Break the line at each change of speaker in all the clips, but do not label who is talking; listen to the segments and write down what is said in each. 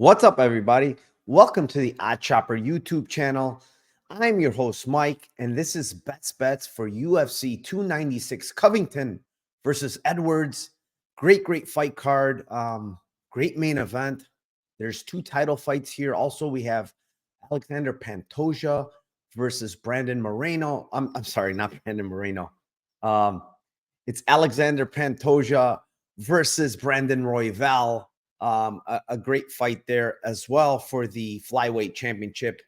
What's up, everybody? Welcome to the Odd Chopper YouTube channel. I'm your host, Mike, and this is Bets for UFC 296 Covington versus Edwards. Great fight card. Great main event. There's two title fights here. Also, we have Alexander Pantoja versus Brandon Moreno. I'm sorry, not Brandon Moreno. Um, it's Alexander Pantoja versus Brandon Royval. A great fight there as well for the flyweight championship.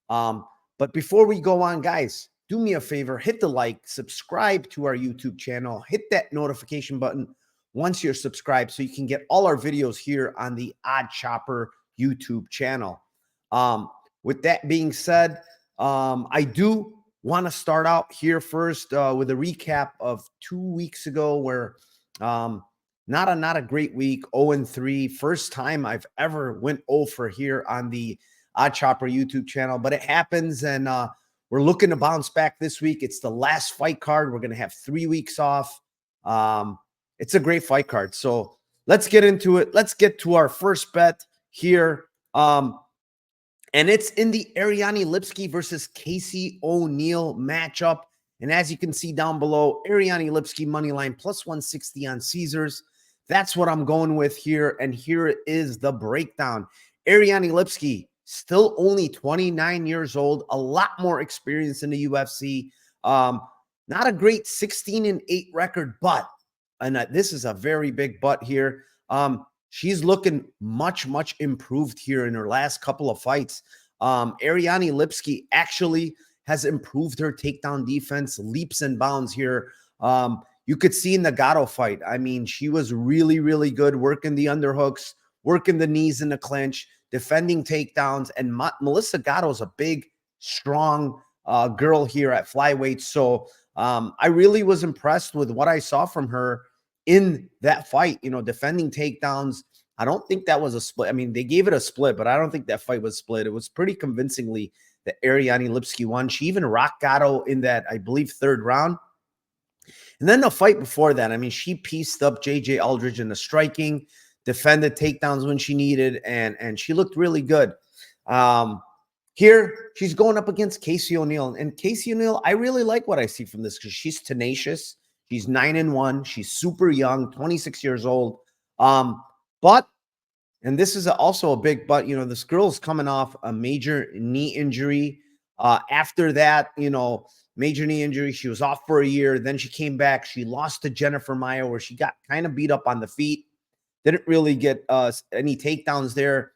But before we go on, guys, do me a favor, hit the like, subscribe to our YouTube channel, hit that notification button once you're subscribed so you can get all our videos here on the Odd Chopper YouTube channel. With that being said, I do want to start out here first with a recap of 2 weeks ago where not a great week, 0-3. First time I've ever went 0 for here on the Odd Chopper YouTube channel, but it happens, and we're looking to bounce back this week. It's the last fight card. We're going to have 3 weeks off. It's a great fight card. So let's get into it. Let's get to our first bet here. And it's in the Ariana Lipsky versus Casey ONeal matchup. And as you can see down below, Ariana Lipsky money line plus 160 on Caesars. That's what I'm going with here. And here is the breakdown. Ariana Lipsky, still only 29 years old, a lot more experience in the UFC. Not a great 16-8 record, but, and this is a very big but here, she's looking much improved here in her last couple of fights. Ariana Lipsky actually has improved her takedown defense leaps and bounds here. You could see in the Gatto fight, I mean, she was really good working the underhooks, working the knees in the clinch, defending takedowns. And Melissa Gatto's a big, strong girl here at flyweight. So I really was impressed with what I saw from her in that fight, you know, defending takedowns. I don't think that was a split. I mean, they gave it a split, but I don't think that fight was split. It was pretty convincingly that Ariana Lipsky won. She even rocked Gatto in that, I believe, third round. And then the fight before that, I mean, she pieced up J.J. Aldridge in the striking, defended takedowns when she needed, and she looked really good. Here, she's going up against Casey ONeal. And Casey ONeal, I really like what I see from this because she's tenacious. She's 9-1. She's super young, 26 years old. But, and this is also a big but, you know, this girl's coming off a major knee injury. After that, you know, major knee injury, she was off for a year. Then she came back. She lost to Jennifer Maia, where she got kind of beat up on the feet. Didn't really get any takedowns there.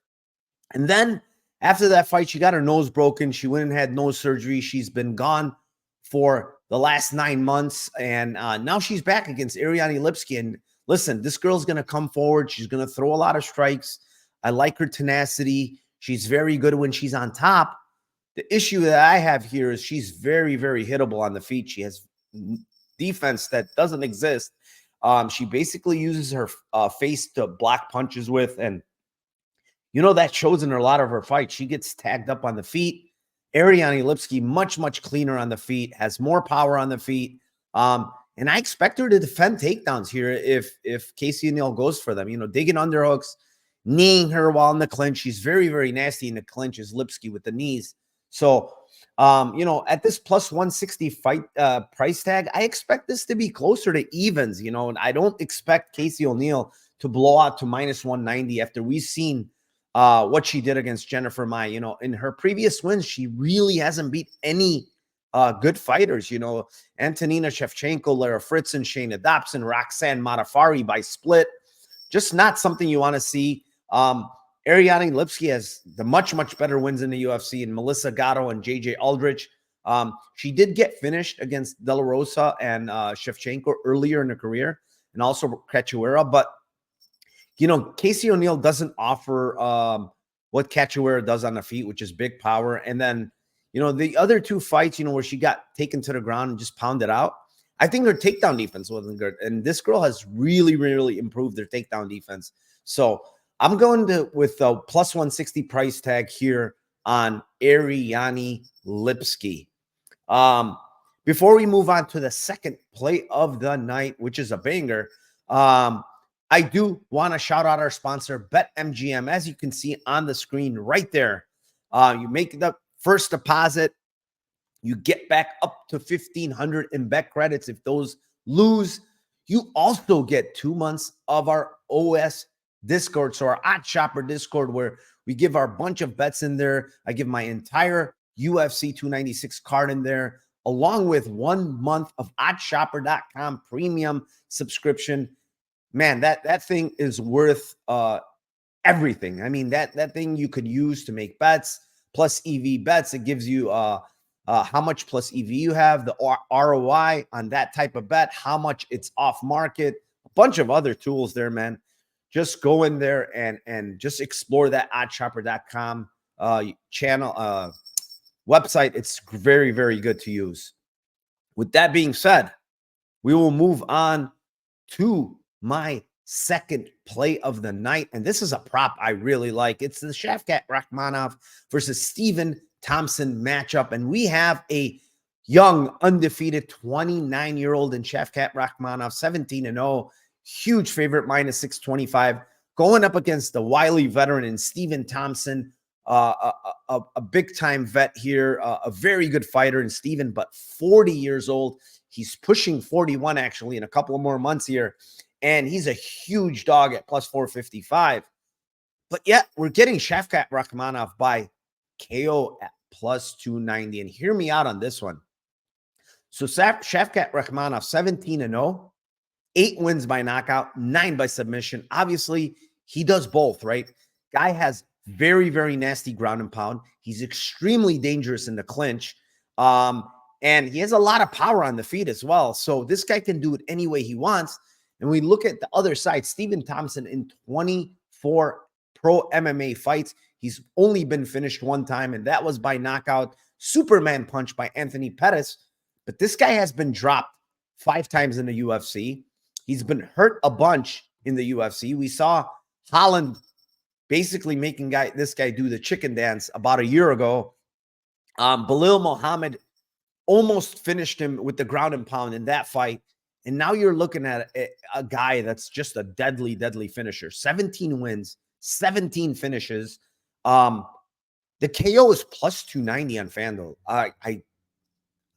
And then after that fight, she got her nose broken. She went and had nose surgery. She's been gone for the last 9 months. And now she's back against Ariana Lipsky. And listen, this girl's going to come forward. She's going to throw a lot of strikes. I like her tenacity. She's very good when she's on top. The issue that I have here is she's very hittable on the feet. She has defense that doesn't exist. She basically uses her face to block punches with, and you know that shows in a lot of her fights. She gets tagged up on the feet. Ariana Lipsky much cleaner on the feet, has more power on the feet, and I expect her to defend takedowns here if Casey ONeal goes for them. You know, digging underhooks, kneeing her while in the clinch. She's very nasty in the clinch, is Lipsky with the knees. So, you know, at this plus 160 fight price tag, I expect this to be closer to evens, you know, and I don't expect Casey ONeal to blow out to minus 190 after we've seen what she did against Jennifer Maia. You know, in her previous wins, she really hasn't beat any good fighters, you know, Antonina Shevchenko, Lara Fritzen, Shayna Dobson, Roxanne Modafferi by split. Just not something you want to see. Ariana Lipsky has the much better wins in the UFC, and Melissa Gatto and J.J. Aldridge. She did get finished against De La Rosa and Shevchenko earlier in her career, and also Cachoeira. But, you know, Casey ONeal doesn't offer what Cachoeira does on the feet, which is big power. And then, you know, the other two fights, you know, where she got taken to the ground and just pounded out, I think her takedown defense wasn't good. And this girl has really improved her takedown defense. So I'm going with the plus 160 price tag here on Ariana Lipsky. Before we move on to the second play of the night, which is a banger, I do want to shout out our sponsor, BetMGM. As you can see on the screen right there, you make the first deposit, you get back up to 1,500 in bet credits. If those lose, you also get 2 months of our OS Discord. So our Odd Shopper Discord, where we give our bunch of bets in there. I give my entire UFC 296 card in there, along with 1 month of oddshopper.com premium subscription. Man, that thing is worth everything. I mean, that thing you could use to make bets, plus EV bets. It gives you how much plus EV you have, the ROI on that type of bet, how much it's off market, a bunch of other tools there, man. Just go in there and just explore that oddshopper.com channel website. It's very, very good to use. With that being said, we will move on to my second play of the night. And this is a prop I really like. It's the Shafatrahmanov versus Stephen Thompson matchup. And we have a young, undefeated 29-year-old in Shafatrahmanov, 17-0, huge favorite, minus 625, going up against the wily veteran in Stephen Thompson, a big-time vet here, a very good fighter in Stephen, but 40 years old. He's pushing 41, actually, in a couple of more months here. And he's a huge dog at plus 455. But yet, we're getting Shafatrahmanov by KO at plus 290. And hear me out on this one. So Shafatrahmanov, 17-0, 8 wins by knockout, 9 by submission. Obviously, he does both, right? Guy has very, very nasty ground and pound. He's extremely dangerous in the clinch. And he has a lot of power on the feet as well. So this guy can do it any way he wants. And we look at the other side, Stephen Thompson in 24 pro MMA fights. He's only been finished 1 time, and that was by knockout, Superman punch by Anthony Pettis. But this guy has been dropped 5 times in the UFC. He's been hurt a bunch in the UFC. We saw Holland basically making this guy do the chicken dance about a year ago. Belal Muhammad almost finished him with the ground and pound in that fight. And now you're looking at a guy that's just a deadly, deadly finisher. 17 wins, 17 finishes. The KO is plus 290 on FanDuel.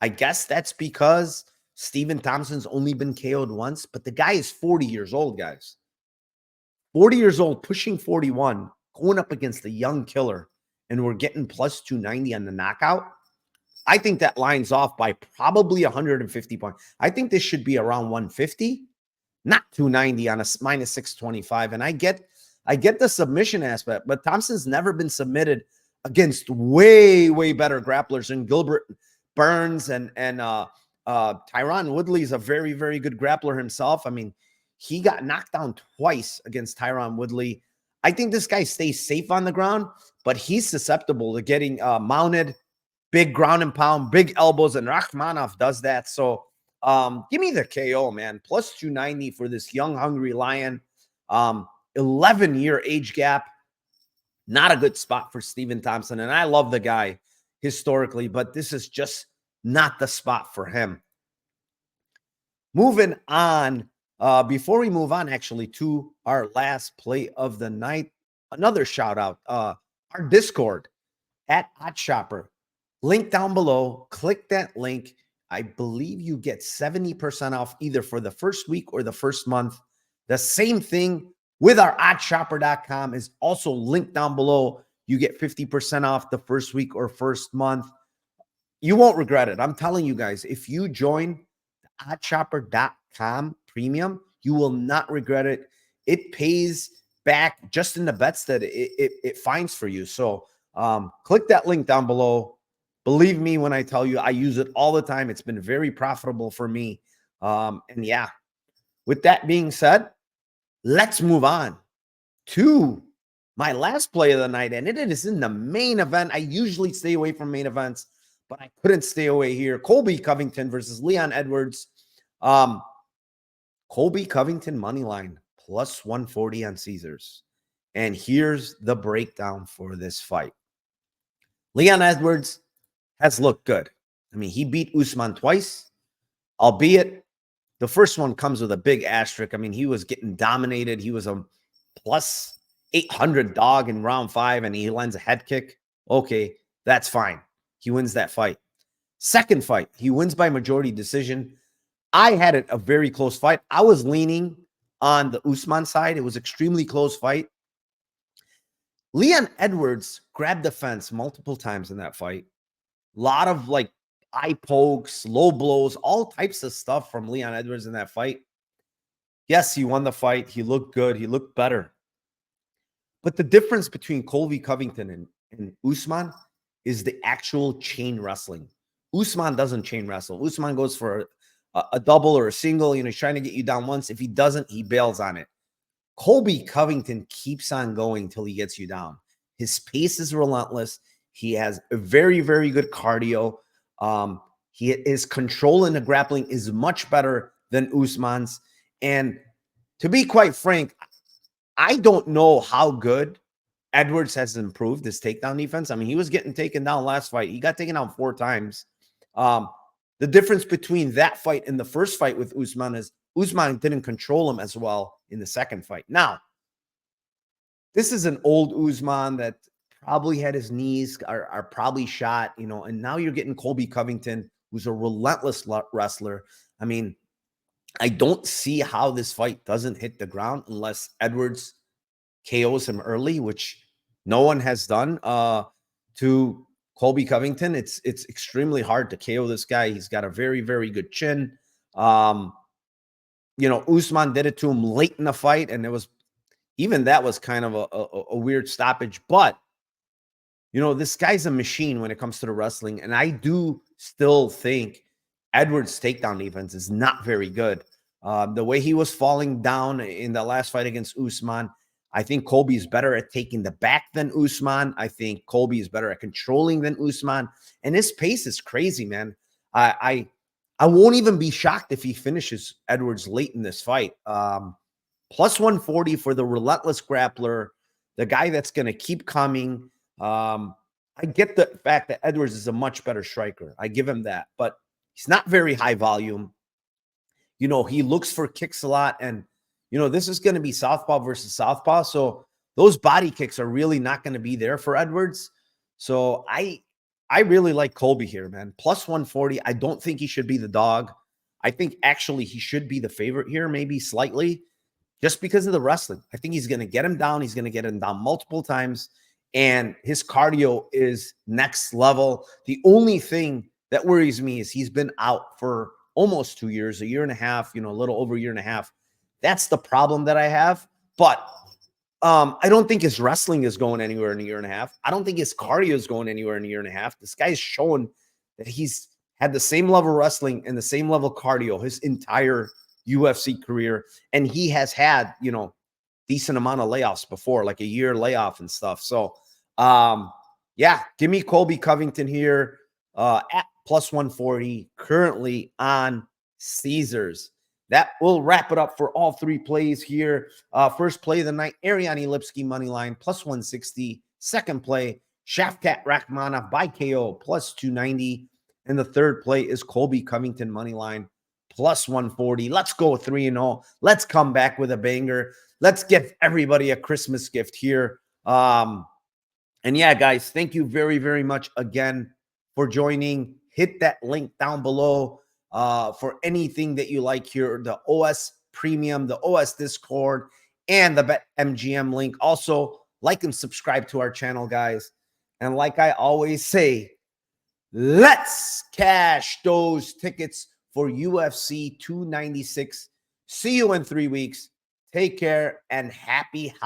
I guess that's because Stephen Thompson's only been KO'd once, but the guy is 40 years old, guys. 40 years old, pushing 41, going up against a young killer, and we're getting plus 290 on the knockout. I think that lines off by probably 150 points. I think this should be around 150, not 290 on a minus 625. And I get the submission aspect, but Thompson's never been submitted against way, way better grapplers than Gilbert Burns and Tyron Woodley is a very, very good grappler himself. I mean, he got knocked down twice against Tyron Woodley. I think this guy stays safe on the ground, but he's susceptible to getting mounted. Big ground and pound, big elbows, and Rahmanov does that. So give me the KO, man. Plus 290 for this young, hungry lion. 11-year age gap. Not a good spot for Stephen Thompson. And I love the guy historically, but this is just not the spot for him. Moving on. Before we move on, actually, to our last play of the night, another shout out. Our Discord at Hot Shopper. Link down below. Click that link. I believe you get 70% off either for the first week or the first month. The same thing with our oddshopper.com is also linked down below. You get 50% off the first week or first month. You won't regret it. I'm telling you guys, if you join the oddshopper.com premium, you will not regret it. It pays back just in the bets that it finds for you. So click that link down below. Believe me when I tell you, I use it all the time. It's been very profitable for me. And yeah, with that being said, let's move on to my last play of the night. And it is in the main event. I usually stay away from main events, but I couldn't stay away here. Colby Covington versus Leon Edwards. Colby Covington money line plus 140 on Caesars. And here's the breakdown for this fight. Leon Edwards has looked good. I mean, he beat Usman twice, albeit The first one comes with a big asterisk. I mean, he was getting dominated. He was a plus 800 dog in round 5, and he lands a head kick. Okay, that's fine. He wins that fight. Second fight, he wins by majority decision. I had it a very close fight. I was leaning on the Usman side. It was extremely close fight. Leon Edwards grabbed the fence multiple times in that fight. A lot of like eye pokes, low blows, all types of stuff from Leon Edwards in that fight. Yes, he won the fight. He looked good. He looked better. But the difference between Colby Covington and Usman is the actual chain wrestling. Usman doesn't chain wrestle. Usman goes for a double or a single. You know, he's trying to get you down once. If he doesn't, he bails on it. Colby Covington keeps on going till he gets you down. His pace is relentless. He has a very, very good cardio. His control in the grappling is much better than Usman's. And to be quite frank, I don't know how good Edwards has improved his takedown defense. I mean, he was getting taken down last fight. He got taken down 4 times. The difference between that fight and the first fight with Usman is Usman didn't control him as well in the second fight. Now, this is an old Usman that probably had his knees are probably shot, you know, and now you're getting Colby Covington, who's a relentless wrestler. I mean, I don't see how this fight doesn't hit the ground unless Edwards KOs him early, which no one has done to Colby Covington. It's extremely hard to KO this guy. He's got a very, very good chin. You know, Usman did it to him late in the fight, and it was even that was kind of a weird stoppage. But, you know, this guy's a machine when it comes to the wrestling, and I do still think Edwards' takedown defense is not very good. The way he was falling down in the last fight against Usman, I think Colby is better at taking the back than Usman. I think Colby is better at controlling than Usman. And his pace is crazy, man. I won't even be shocked if he finishes Edwards late in this fight. Plus 140 for the relentless grappler, the guy that's going to keep coming. I get the fact that Edwards is a much better striker. I give him that. But he's not very high volume. You know, he looks for kicks a lot. And, you know, this is going to be southpaw versus southpaw. So those body kicks are really not going to be there for Edwards. So I really like Colby here, man. Plus 140. I don't think he should be the dog. I think actually he should be the favorite here, maybe slightly, just because of the wrestling. I think he's going to get him down. He's going to get him down multiple times. And his cardio is next level. The only thing that worries me is he's been out for almost 2 years, a year and a half, you know, a little over a year and a half. That's the problem that I have. But I don't think his wrestling is going anywhere in a year and a half. I don't think his cardio is going anywhere in a year and a half. This guy's showing that he's had the same level wrestling and the same level cardio his entire UFC career. And he has had, you know, decent amount of layoffs before, like a year layoff and stuff. So, yeah, give me Colby Covington here at plus 140, currently on Caesars. That will wrap it up for all 3 plays here. First play of the night, Ariana Lipsky money line, plus 160. Second play, Shafatrahmanov by KO, plus 290. And the third play is Colby Covington money line, plus 140. Let's go 3-0. Let's come back with a banger. Let's give everybody a Christmas gift here. And yeah, guys, thank you very, very much again for joining. Hit that link down below for anything that you like here, the OS Premium, the OS Discord, and the BetMGM link. Also, like and subscribe to our channel, guys. And like I always say, let's cash those tickets for UFC 296. See you in 3 weeks. Take care and happy holidays.